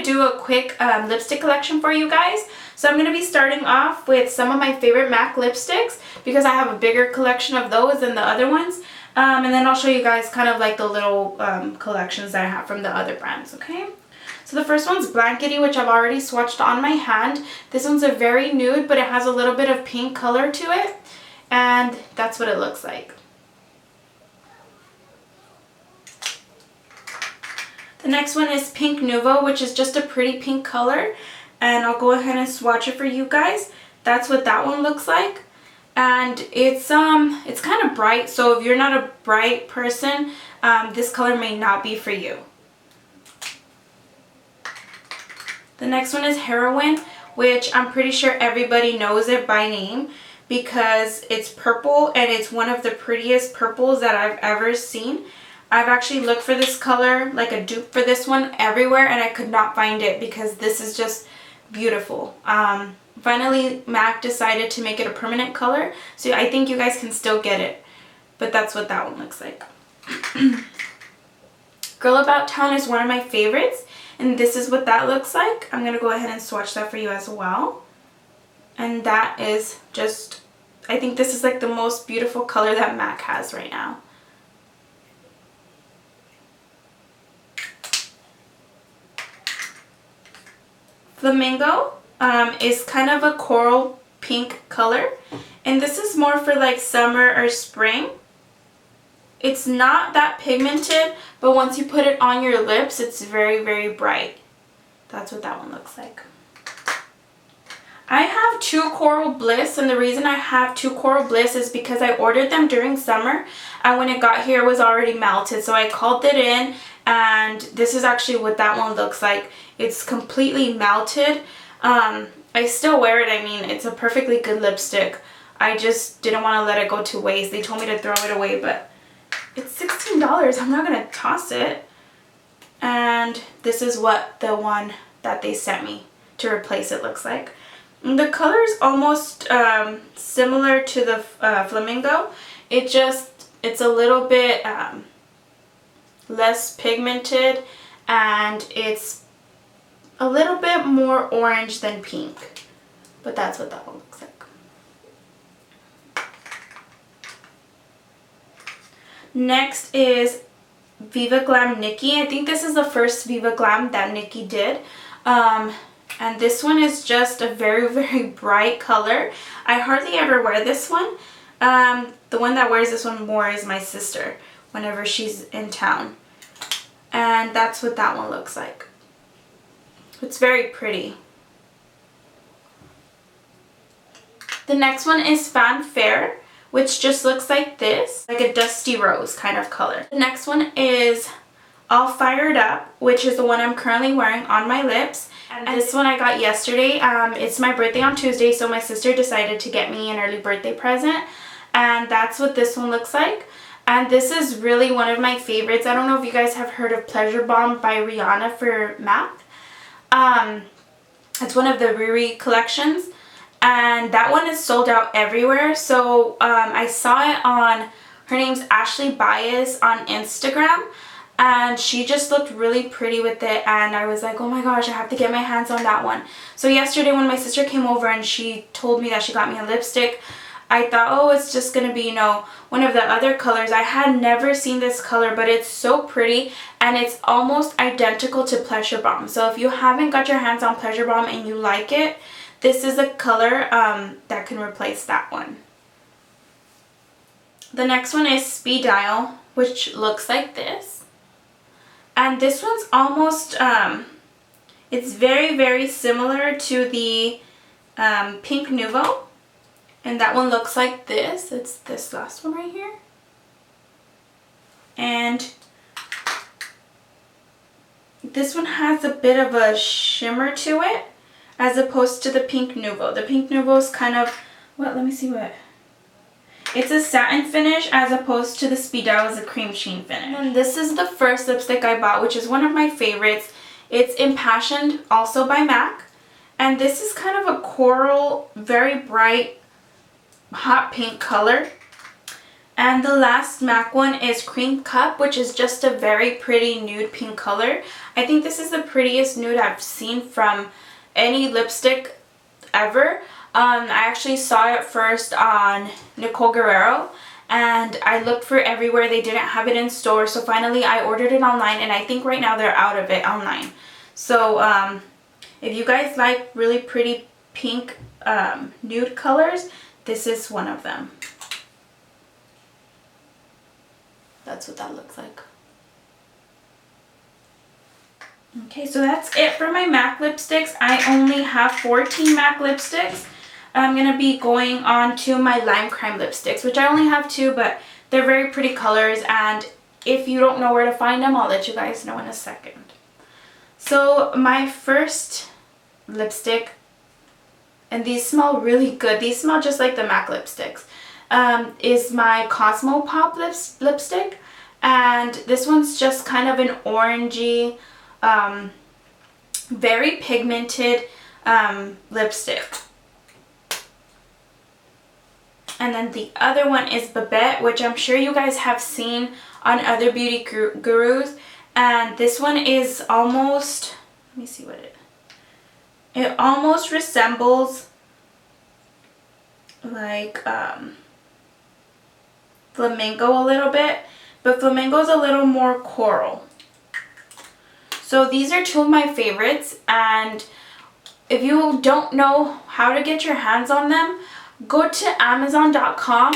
do a quick lipstick collection for you guys. So I'm going to be starting off with some of my favorite MAC lipsticks because I have a bigger collection of those than the other ones. And then I'll show you guys kind of like the little collections that I have from the other brands, okay? So the first one's Blankety, which I've already swatched on my hand. This one's a very nude, but it has a little bit of pink color to it. And that's what it looks like. The next one is Pink Nouveau, which is just a pretty pink color. And I'll go ahead and swatch it for you guys. That's what that one looks like. And it's kind of bright, so if you're not a bright person, this color may not be for you. The next one is Heroine, which I'm pretty sure everybody knows it by name because it's purple and it's one of the prettiest purples that I've ever seen. I've actually looked for this color, like a dupe for this one, everywhere, and I could not find it because this is just beautiful. Finally, MAC decided to make it a permanent color, so I think you guys can still get it. But that's what that one looks like. Girl About Town is one of my favorites, and this is what that looks like. I'm going to go ahead and swatch that for you as well. And that is just, I think this is like the most beautiful color that MAC has right now. Flamingo is kind of a coral pink color, and this is more for like summer or spring. It's not that pigmented, but once you put it on your lips, it's very, very bright. That's what that one looks like. I have two Coral Bliss, and the reason I have two Coral Bliss is because I ordered them during summer, and when it got here it was already melted, so I called it in, and this is actually what that one looks like. It's completely melted. I still wear it. I mean, it's a perfectly good lipstick. I just didn't want to let it go to waste. They told me to throw it away, but it's $16. I'm not going to toss it. And this is what the one that they sent me to replace it looks like. And the color is almost similar to the Flamingo. It's a little bit less pigmented, and it's a little bit more orange than pink. But that's what that one looks like. Next is Viva Glam Nikki. I think this is the first Viva Glam that Nikki did. And this one is just a very, very bright color. I hardly ever wear this one. The one that wears this one more is my sister whenever she's in town. And that's what that one looks like. It's very pretty. The next one is Fanfare, which just looks like this, like a dusty rose kind of color. The next one is All Fired Up, which is the one I'm currently wearing on my lips. And this one I got yesterday. It's my birthday on Tuesday, so my sister decided to get me an early birthday present. And that's what this one looks like. And this is really one of my favorites. I don't know if you guys have heard of Pleasure Bomb by Rihanna for MAC. It's one of the Riri collections, and that one is sold out everywhere. So I saw it on, her name's Ashley Bias on Instagram, and she just looked really pretty with it, and I was like, oh my gosh, I have to get my hands on that one. So yesterday when my sister came over and she told me that she got me a lipstick, I thought, oh, it's just going to be, you know, one of the other colors. I had never seen this color, but it's so pretty, and it's almost identical to Pleasure Bomb. So if you haven't got your hands on Pleasure Bomb and you like it, this is a color that can replace that one. The next one is Speed Dial, which looks like this. And this one's almost, it's very, very similar to the Pink Nouveau. And that one looks like this. It's this last one right here. And this one has a bit of a shimmer to it as opposed to the Pink Nouveau. The Pink Nouveau is kind of, what, let me see what. It's a satin finish as opposed to the Speed Dial is a cream sheen finish. And this is the first lipstick I bought, which is one of my favorites. It's Impassioned, also by MAC. And this is kind of a coral, very bright, hot pink color. And the last MAC one is Cream Cup, which is just a very pretty nude pink color. I think this is the prettiest nude I've seen from any lipstick ever. I actually saw it first on Nicole Guerrero, and I looked for everywhere. They didn't have it in store, so finally I ordered it online, and I think right now they're out of it online. So if you guys like really pretty pink nude colors, this is one of them. That's what that looks like. Okay, so that's it for my MAC lipsticks. I only have 14 MAC lipsticks. I'm going to be going on to my Limecrime lipsticks, which I only have 2, but they're very pretty colors, and if you don't know where to find them, I'll let you guys know in a second. So my first lipstick, and these smell really good. These smell just like the MAC lipsticks. Is my Cosmopop lipstick, and this one's just kind of an orangey, very pigmented lipstick. And then the other one is Babette, which I'm sure you guys have seen on other beauty gurus, and this one is almost, let me see what it almost resembles like Flamingo a little bit, but Flamingo is a little more coral. So these are 2 of my favorites, and if you don't know how to get your hands on them, go to Amazon.com,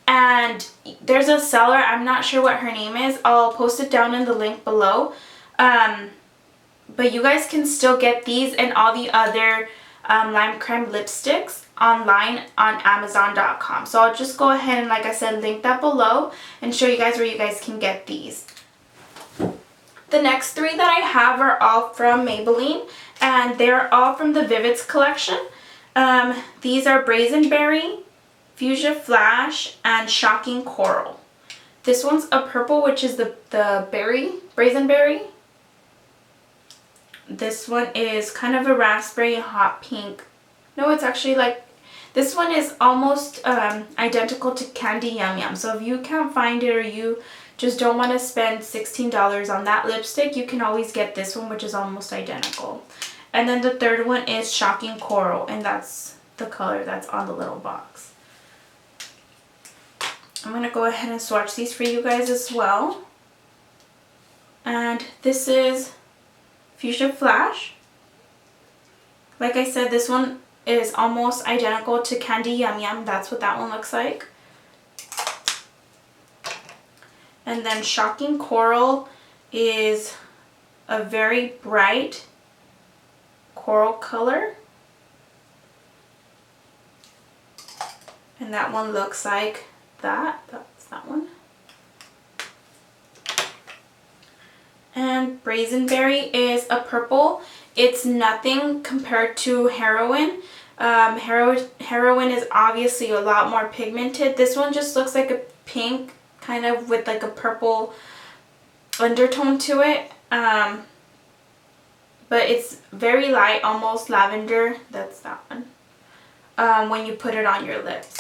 and there's a seller, I'm not sure what her name is, I'll post it down in the link below, but you guys can still get these and all the other Limecrime lipsticks online on Amazon.com. So I'll just go ahead and, like I said, link that below and show you guys where you guys can get these. The next 3 that I have are all from Maybelline, and they're all from the Vivids collection. These are Brazen Berry, Fuchsia Flash, and Shocking Coral. This one's a purple, which is the berry, Brazen Berry. This one is kind of a raspberry hot pink. No, it's actually like, this one is almost identical to Candy Yum Yum. So if you can't find it, or you just don't want to spend $16 on that lipstick, you can always get this one, which is almost identical. And then the third one is Shocking Coral, and that's the color that's on the little box. I'm going to go ahead and swatch these for you guys as well. And this is Fuchsia Flash. Like I said, this one is almost identical to Candy Yum Yum. That's what that one looks like. And then Shocking Coral is a very bright coral color. And that one looks like that. That's that one. And Brazen Berry is a purple. It's nothing compared to Heroine. Heroine is obviously a lot more pigmented. This one just looks like a pink, kind of with like a purple undertone to it. But it's very light, almost lavender. That's that one. When you put it on your lips.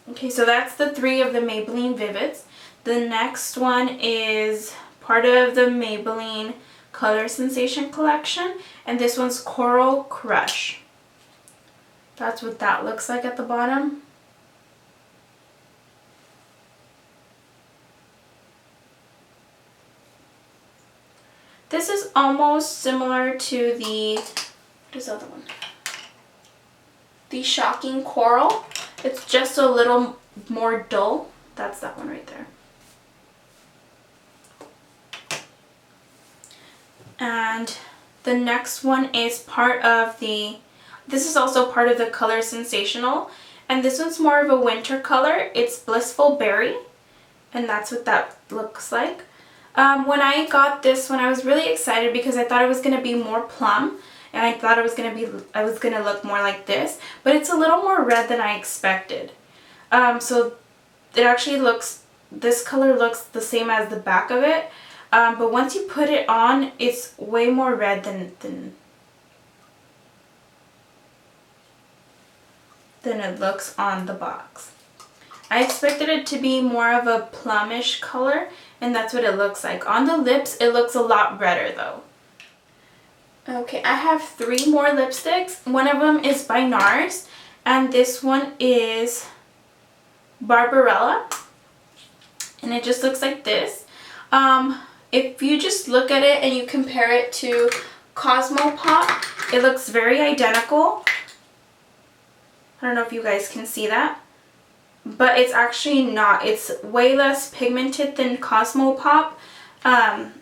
Okay, so that's the 3 of the Maybelline Vivids. The next one is part of the Maybelline Color Sensation collection, and this one's Coral Crush. That's what that looks like at the bottom. This is almost similar to the, what is the other one? The Shocking Coral. It's just a little more dull. That's that one right there. And the next one is part of the, this is also part of the Color Sensational, and this one's more of a winter color. It's Blissful Berry, and that's what that looks like. When I got this one, I was really excited because I thought it was going to be more plum, and I thought it was going to look more like this, but it's a little more red than I expected. So it actually looks, this color looks the same as the back of it, but once you put it on, it's way more red than it looks on the box. I expected it to be more of a plumish color, and that's what it looks like. On the lips, it looks a lot redder though. Okay, I have 3 more lipsticks. One of them is by NARS, and this one is Barbarella, and it just looks like this. If you just look at it and you compare it to Cosmopop, it looks very identical. I don't know if you guys can see that, but it's actually not. It's way less pigmented than Cosmopop, and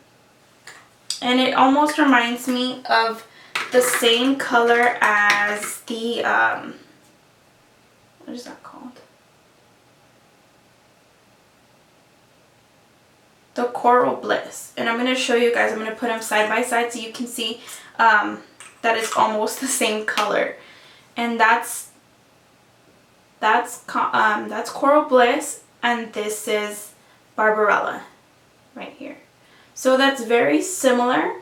it almost reminds me of the same color as the, what is that called? The Coral Bliss. And I'm going to show you guys, I'm going to put them side by side so you can see that it's almost the same color. And that's Coral Bliss, and this is Barbarella right here. So that's very similar.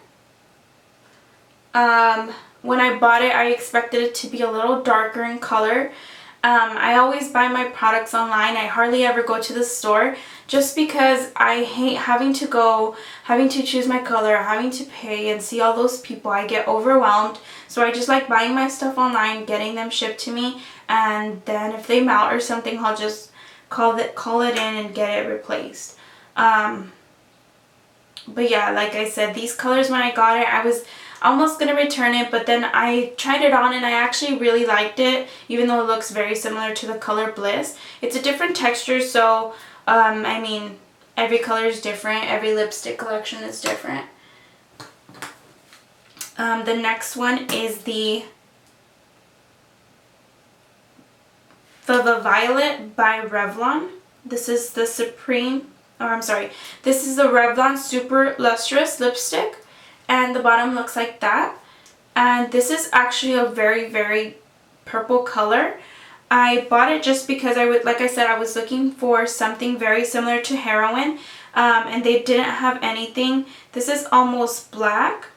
When I bought it, I expected it to be a little darker in color. I always buy my products online. I hardly ever go to the store just because I hate having to choose my color, having to pay and see all those people. I get overwhelmed. So I just like buying my stuff online, getting them shipped to me, and then if they melt or something, I'll just call it in and get it replaced. But yeah, like I said, these colors, when I got it, I was almost going to return it, but then I tried it on and I actually really liked it, even though it looks very similar to the color Bliss. It's a different texture, so I mean, every color is different, every lipstick collection is different. The next one is the Violet by Revlon. This is the this is the Revlon Super Lustrous lipstick, and the bottom looks like that. And this is actually a very, very purple color. I bought it just because like I said, I was looking for something very similar to Heroin, and they didn't have anything. This is almost black,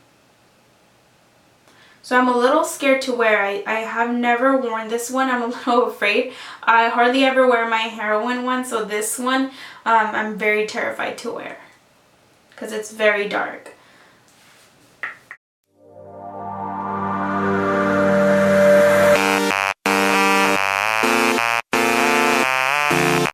so I'm a little scared to wear. I have never worn this one. I'm a little afraid. I hardly ever wear my Heroin one, so this one I'm very terrified to wear because it's very dark.